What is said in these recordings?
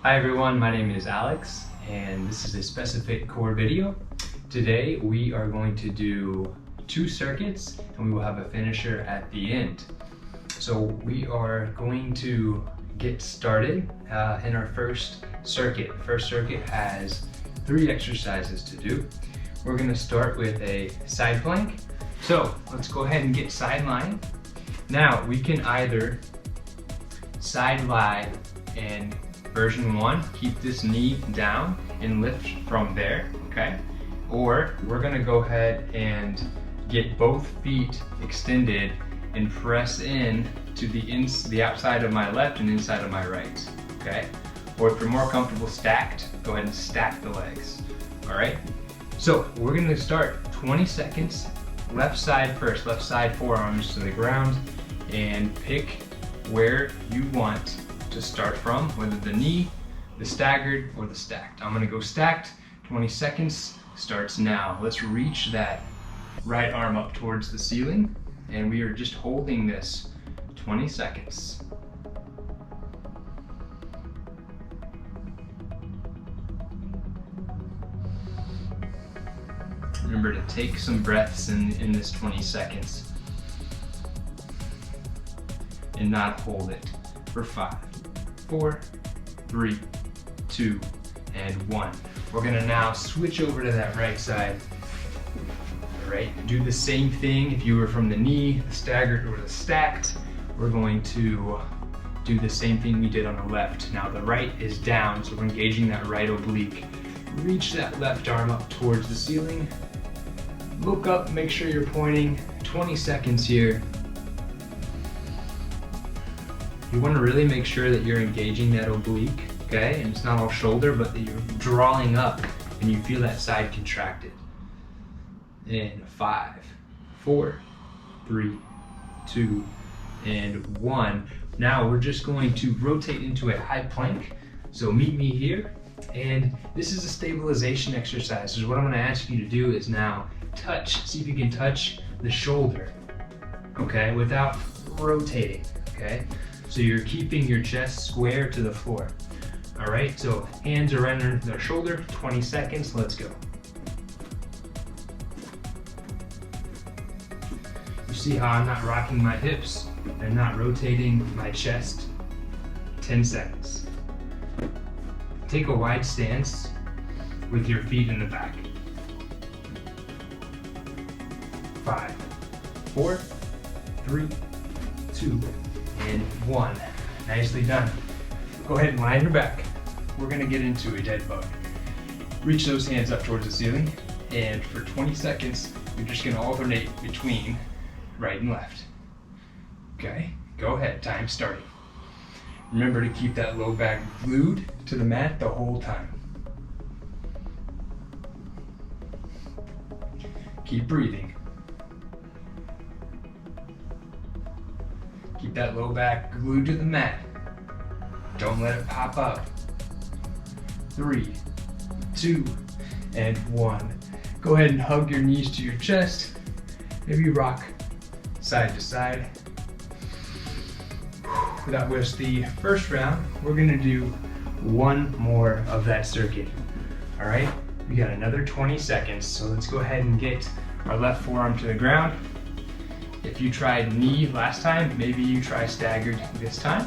Hi everyone, my name is Alex and this is a SpeciFit Core video. Today we are going to do 2 circuits and we will have a finisher at the end. So we are going to get started in our first circuit. The first circuit has 3 exercises to do. We're going to start with a side plank. So let's go ahead and get side lying. Now we can either side lie and version 1, keep this knee down and lift from there, okay? Or we're gonna go ahead and get both feet extended and press in to the outside of my left and inside of my right, okay? Or if you're more comfortable stacked, go ahead and stack the legs, all right? So we're gonna start 20 seconds, left side first, left side forearms to the ground, and pick where you want to start from, whether the knee, the staggered, or the stacked. I'm gonna go stacked. 20 seconds starts now. Let's reach that right arm up towards the ceiling, and we are just holding this 20 seconds. Remember to take some breaths in this 20 seconds and not hold it for 5, 4, 3, 2, and 1. We're gonna now switch over to that right side. All right, do the same thing if you were from the knee, the staggered, or the stacked. We're going to do the same thing we did on the left. Now the right is down, so we're engaging that right oblique. Reach that left arm up towards the ceiling. Look up, make sure you're pointing. 20 seconds here. You want to really make sure that you're engaging that oblique, okay? And it's not all shoulder, but that you're drawing up and you feel that side contracted. In 5, 4, 3, 2, and 1. Now we're just going to rotate into a high plank. So meet me here. And this is a stabilization exercise. So what I'm going to ask you to do is now touch, see if you can touch the shoulder, okay, without rotating, okay? So you're keeping your chest square to the floor. All right, so hands are under the shoulder, 20 seconds, let's go. You see how I'm not rocking my hips and not rotating my chest? 10 seconds. Take a wide stance with your feet in the back. 5, 4, 3, 2, and 1. Nicely done. Go ahead and lie on your back. We're gonna get into a dead bug. Reach those hands up towards the ceiling, and for 20 seconds, you're just gonna alternate between right and left. Okay, go ahead, time starting. Remember to keep that low back glued to the mat the whole time. Keep breathing. Keep that low back glued to the mat. Don't let it pop up. 3, 2, and 1. Go ahead and hug your knees to your chest. Maybe rock side to side. That was the first round. We're gonna do 1 more of that circuit. All right, we got another 20 seconds. So let's go ahead and get our left forearm to the ground. If you tried knee last time, maybe you try staggered this time.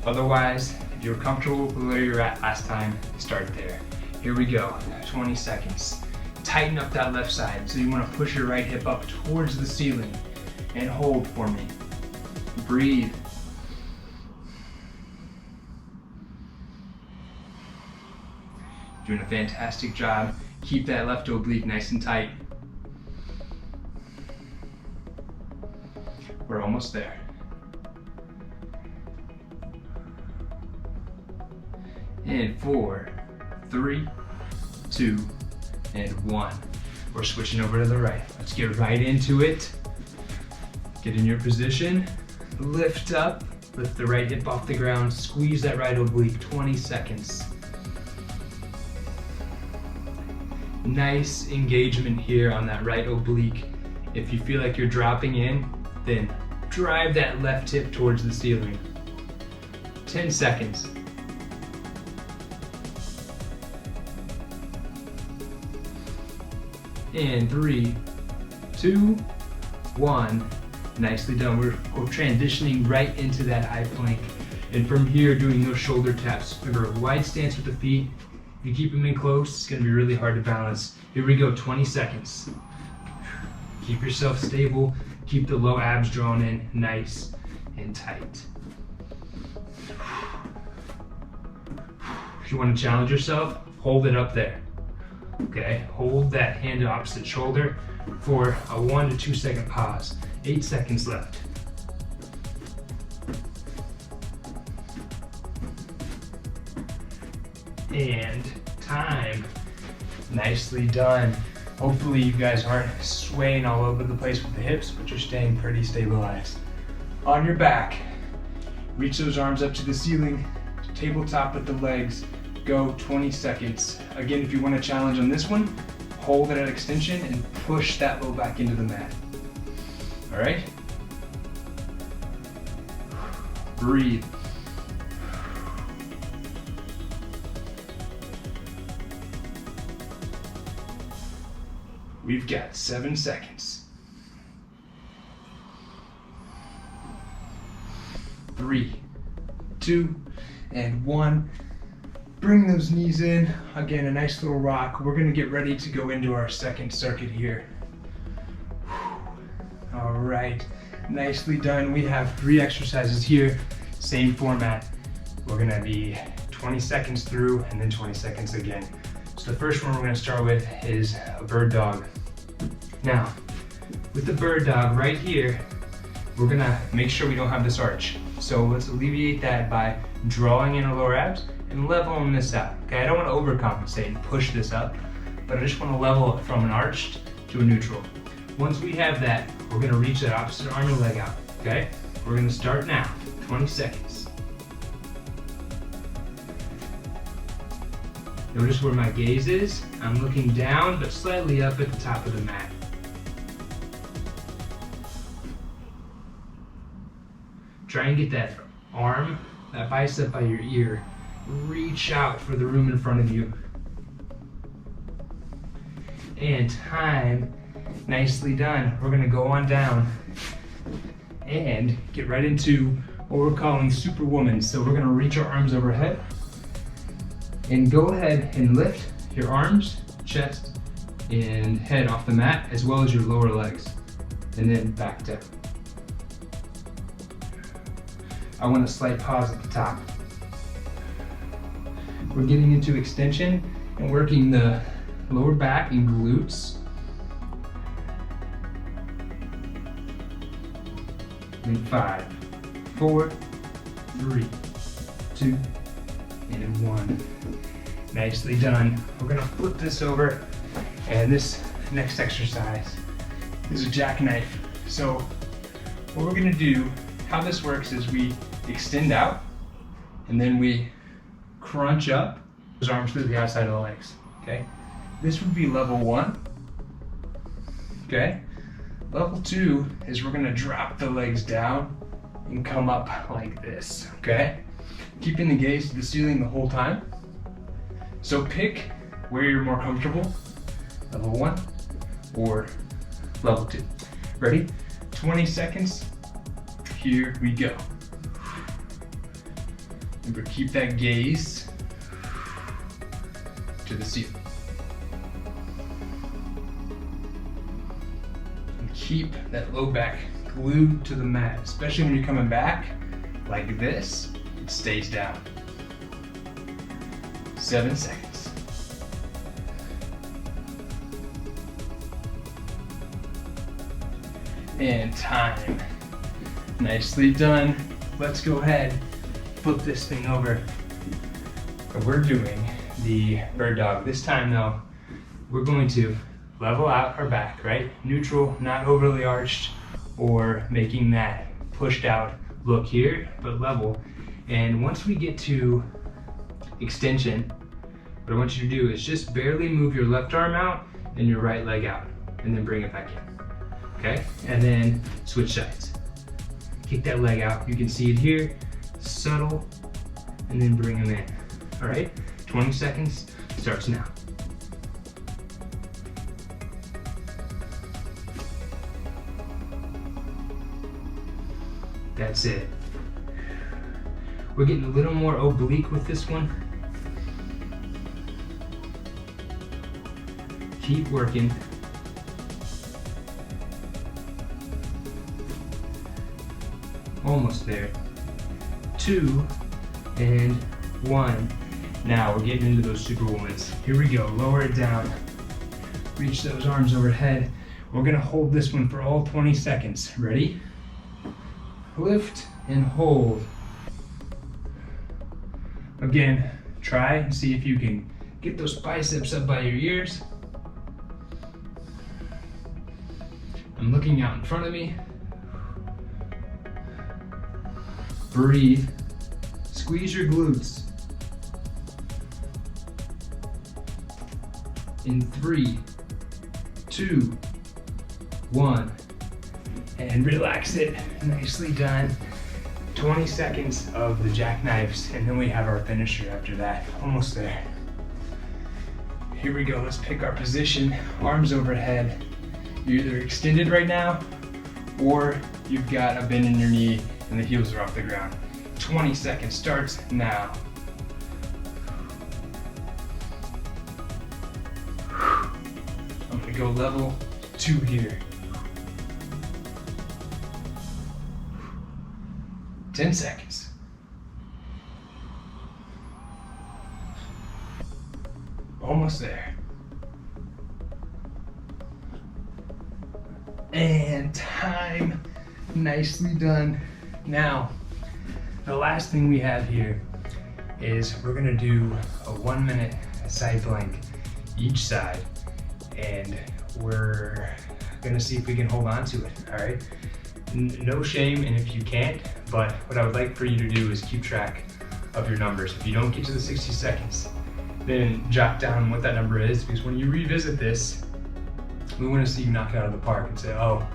Otherwise, if you're comfortable with where you're at last time, start there. Here we go, 20 seconds. Tighten up that left side. So you want to push your right hip up towards the ceiling and hold for me. Breathe. Doing a fantastic job. Keep that left oblique nice and tight. We're almost there. And 4, 3, 2, and 1. We're switching over to the right. Let's get right into it. Get in your position. Lift up. Lift the right hip off the ground. Squeeze that right oblique. 20 seconds. Nice engagement here on that right oblique. If you feel like you're dropping in, then drive that left hip towards the ceiling. 10 seconds. And 3, 2, 1. Nicely done. We're transitioning right into that high plank. And from here, doing those shoulder taps. Remember, wide stance with the feet. If you keep them in close, it's gonna be really hard to balance. Here we go, 20 seconds. Keep yourself stable. Keep the low abs drawn in nice and tight. If you want to challenge yourself, hold it up there. Okay, hold that hand to opposite shoulder for a 1 to 2 second pause. 8 seconds left. And time. Nicely done. Hopefully you guys aren't swaying all over the place with the hips, but you're staying pretty stabilized. On your back, reach those arms up to the ceiling, tabletop with the legs, go 20 seconds. Again, if you want to challenge on this one, hold it at extension and push that low back into the mat. All right? Breathe. We've got 7 seconds. 3, 2, and 1. Bring those knees in. Again, a nice little rock. We're gonna get ready to go into our second circuit here. All right, nicely done. We have 3 exercises here, same format. We're gonna be 20 seconds through and then 20 seconds again. So the first one we're gonna start with is a bird dog. Now, with the bird dog right here, we're gonna make sure we don't have this arch. So let's alleviate that by drawing in our lower abs and leveling this out. Okay, I don't wanna overcompensate and push this up, but I just wanna level it from an arched to a neutral. Once we have that, we're gonna reach that opposite arm and leg out, okay? We're gonna start now, 20 seconds. Notice where my gaze is. I'm looking down, but slightly up at the top of the mat. Try and get that arm, that bicep by your ear. Reach out for the room in front of you. And time, nicely done. We're gonna go on down and get right into what we're calling Superwoman. So we're gonna reach our arms overhead and go ahead and lift your arms, chest, and head off the mat, as well as your lower legs, and then back down. I want a slight pause at the top. We're getting into extension and working the lower back and glutes. In 5, 4, 3, 2, and 1. Nicely done. We're gonna flip this over, and this next exercise is a jackknife. So what we're gonna do, how this works is we extend out, and then we crunch up, those arms through the outside of the legs, okay? This would be level 1, okay? Level 2 is we're gonna drop the legs down and come up like this, okay? Keeping the gaze to the ceiling the whole time. So pick where you're more comfortable, level 1 or level 2. Ready? 20 seconds, here we go. Remember, keep that gaze to the ceiling. And keep that low back glued to the mat, especially when you're coming back like this, it stays down. 7 seconds. And time. Nicely done. Let's go ahead, flip this thing over. We're doing the bird dog. This time though, we're going to level out our back, right? Neutral, not overly arched or making that pushed out look here, but level. And once we get to extension, what I want you to do is just barely move your left arm out and your right leg out, and then bring it back in, okay? And then switch sides. Kick that leg out, you can see it here, subtle, and then bring them in, all right? 20 seconds, starts now. That's it. We're getting a little more oblique with this one. Keep working. Almost there. 2 and 1. Now we're getting into those superwomans. Here we go, lower it down. Reach those arms overhead. We're gonna hold this one for all 20 seconds. Ready? Lift and hold. Again, try and see if you can get those biceps up by your ears. I'm looking out in front of me. Breathe. Squeeze your glutes. In 3, 2, 1. And relax it. Nicely done. 20 seconds of the jackknives, and then we have our finisher after that. Almost there. Here we go. Let's pick our position. Arms overhead. You're either extended right now, or you've got a bend in your knee and the heels are off the ground. 20 seconds starts now. I'm gonna go level 2 here. 10 seconds. Almost there. And time. Nicely done. Now, the last thing we have here is we're gonna do a 1-minute side plank each side, and we're gonna see if we can hold on to it, all right? No shame, and if you can't, but what I would like for you to do is keep track of your numbers. If you don't get to the 60 seconds, then jot down what that number is, because when you revisit this, we want to see you knock it out of the park and say, oh,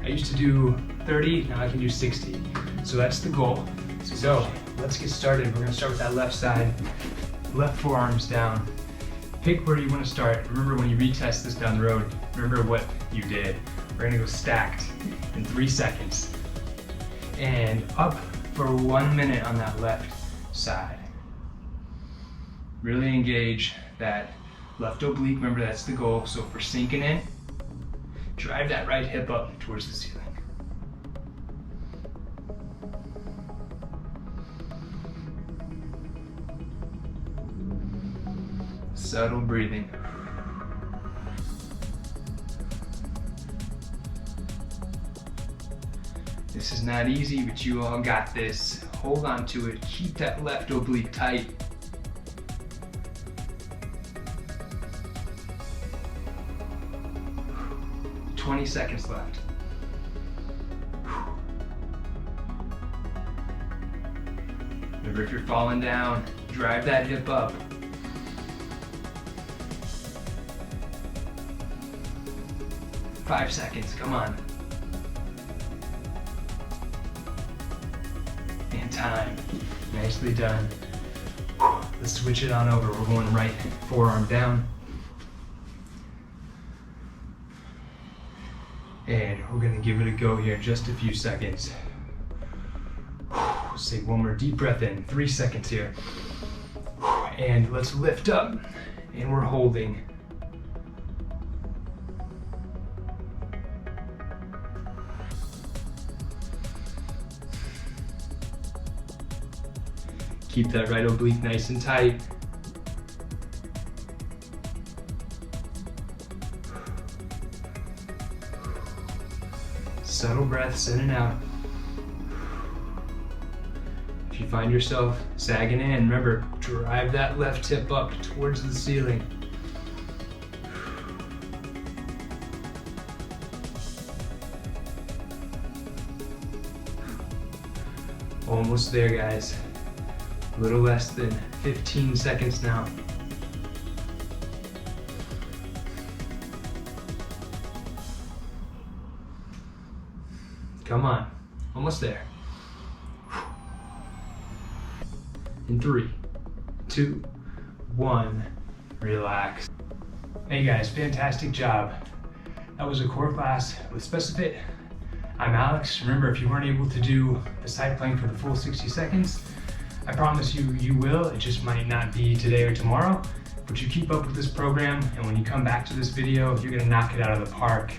I used to do 30, now I can do 60. So that's the goal. So let's get started. We're gonna start with that left side, left forearms down. Pick where you want to start. Remember, when you retest this down the road, remember what you did. We're gonna go stacked in 3 seconds. And up for 1 minute on that left side. Really engage that left oblique. Remember, that's the goal. So if we're sinking in, drive that right hip up towards the ceiling. Subtle breathing. This is not easy, but you all got this. Hold on to it. Keep that left oblique tight. "20 seconds left. Remember, if you're falling down, drive that hip up. "5 seconds, come on. And time. Nicely done. Let's switch it on over. We're going right forearm down. And we're gonna give it a go here in just a few seconds. Let's take one more deep breath in, 3 seconds here. And let's lift up, and we're holding. Keep that right oblique nice and tight. Subtle breaths in and out. If you find yourself sagging in, remember, drive that left hip up towards the ceiling. Almost there, guys. A little less than 15 seconds now. Come on, almost there. In 3, 2, 1, relax. Hey guys, fantastic job. That was a core class with SpeciFit. I'm Alex. Remember, if you weren't able to do the side plank for the full 60 seconds, I promise you, you will. It just might not be today or tomorrow, but you keep up with this program, and when you come back to this video, you're gonna knock it out of the park.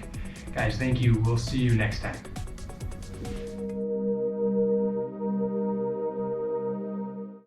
Guys, thank you. We'll see you next time.